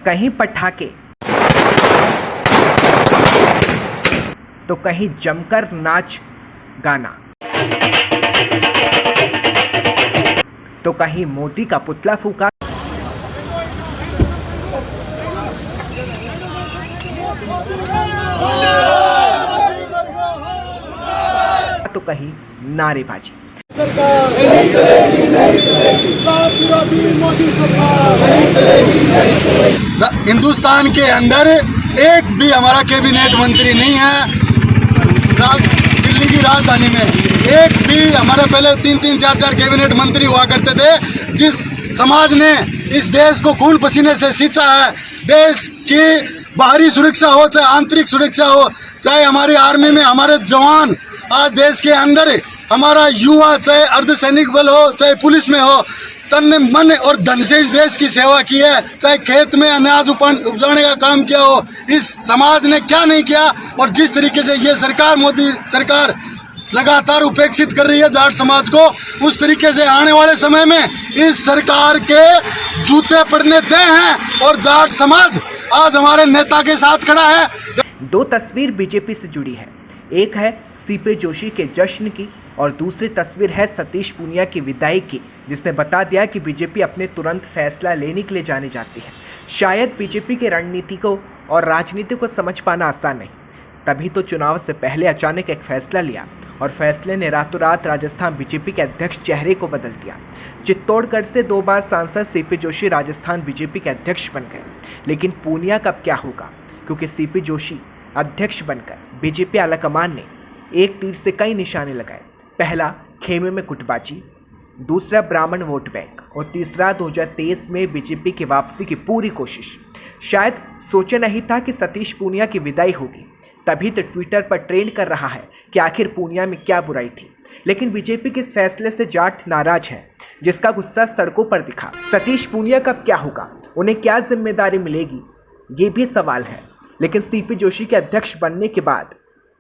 कहीं पटाखे तो कहीं जमकर नाच गाना, तो कहीं मोदी का पुतला फूका, तो कहीं नारेबाजी। सरकार पूरा दिन मोदी सरकार। हिंदुस्तान के अंदर एक भी हमारा कैबिनेट मंत्री नहीं है। दिल्ली की राजधानी में एक भी हमारे पहले 3-3, 4-4 कैबिनेट मंत्री हुआ करते थे। जिस समाज ने इस देश को खून पसीने से सींचा है, देश की बाहरी सुरक्षा हो चाहे आंतरिक सुरक्षा हो, चाहे हमारी आर्मी में हमारे जवान, आज देश के अंदर हमारा युवा, चाहे अर्धसैनिक बल हो चाहे पुलिस में हो, तन मन और धन से इस देश की सेवा की है। चाहे खेत में अनाज उपजाने का काम किया हो, इस समाज ने क्या नहीं किया। और जिस तरीके से ये सरकार, मोदी सरकार लगातार उपेक्षित कर रही है जाट समाज को, उस तरीके से आने वाले समय में इस सरकार के जूते पड़ने तय हैं। और जाट समाज आज हमारे नेता के साथ खड़ा है। दो तस्वीर बीजेपी से जुड़ी है, एक है सीपी जोशी के जश्न की और दूसरी तस्वीर है सतीश पूनिया की विदाई की, जिसने बता दिया कि बीजेपी अपने तुरंत फैसला लेने के लिए जानी जाती है। शायद बीजेपी के रणनीति को और राजनीति को समझ पाना आसान नहीं, तभी तो चुनाव से पहले अचानक एक फैसला लिया और फैसले ने रातों रात राजस्थान बीजेपी के अध्यक्ष चेहरे को बदल दिया। चित्तौड़गढ़ से 2 बार सांसद सीपी जोशी राजस्थान बीजेपी के अध्यक्ष बन गए, लेकिन पूनिया का क्या होगा, क्योंकि सीपी जोशी अध्यक्ष बनकर बीजेपी आलाकमान ने एक तीर से कई निशाने लगाए। पहला, खेमे में गुटबाजी, दूसरा ब्राह्मण वोट बैंक और तीसरा 2023 में बीजेपी की वापसी की पूरी कोशिश। शायद सोचा नहीं था कि सतीश पूनिया की विदाई होगी, तभी तो ट्विटर पर ट्रेंड कर रहा है कि आखिर पूनिया में क्या बुराई थी। लेकिन बीजेपी के इस फैसले से जाट नाराज है, जिसका गुस्सा सड़कों पर दिखा। सतीश पूनिया का क्या होगा, उन्हें क्या जिम्मेदारी मिलेगी, ये भी सवाल है। लेकिन सीपी जोशी के अध्यक्ष बनने के बाद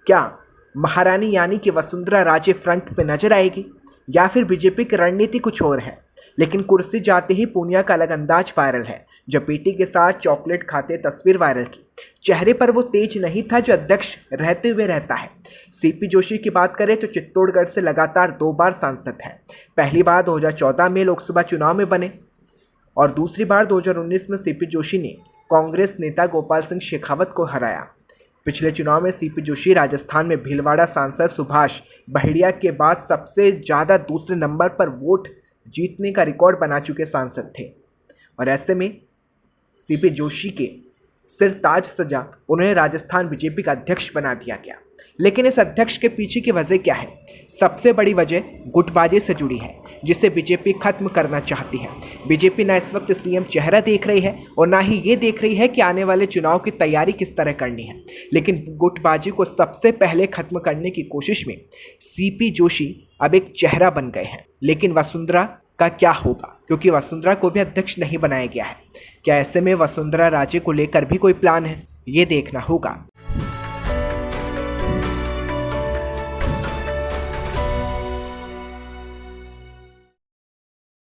क्या महारानी यानी कि वसुंधरा राजे फ्रंट पे नजर आएगी, या फिर बीजेपी की रणनीति कुछ और है। लेकिन कुर्सी जाते ही पूनिया का अलग अंदाज वायरल है, जब बेटी के साथ चॉकलेट खाते तस्वीर वायरल की। चेहरे पर वो तेज नहीं था जो अध्यक्ष रहते हुए रहता है। सीपी जोशी की बात करें तो चित्तौड़गढ़ से लगातार 2 बार सांसद हैं। पहली बार 2014 में लोकसभा चुनाव में बने और दूसरी बार 2019 में सीपी जोशी ने कांग्रेस नेता गोपाल सिंह शेखावत को हराया। पिछले चुनाव में सीपी जोशी राजस्थान में भीलवाड़ा सांसद सुभाष बहेड़िया के बाद सबसे ज़्यादा दूसरे नंबर पर वोट जीतने का रिकॉर्ड बना चुके सांसद थे। और ऐसे में सीपी जोशी के सिर ताज सजा उन्हें राजस्थान बीजेपी का अध्यक्ष बना दिया गया। लेकिन इस अध्यक्ष के पीछे की वजह क्या है? सबसे बड़ी वजह गुटबाजी से जुड़ी है, जिसे बीजेपी खत्म करना चाहती है। बीजेपी ना इस वक्त सीएम चेहरा देख रही है और ना ही ये देख रही है कि आने वाले चुनाव की तैयारी किस तरह करनी है, लेकिन गुटबाजी को सबसे पहले खत्म करने की कोशिश में सीपी जोशी अब एक चेहरा बन गए हैं। लेकिन वसुंधरा का क्या होगा, क्योंकि वसुंधरा को भी अध्यक्ष नहीं बनाया गया है। क्या ऐसे में वसुंधरा राजे को लेकर भी कोई प्लान है, ये देखना होगा।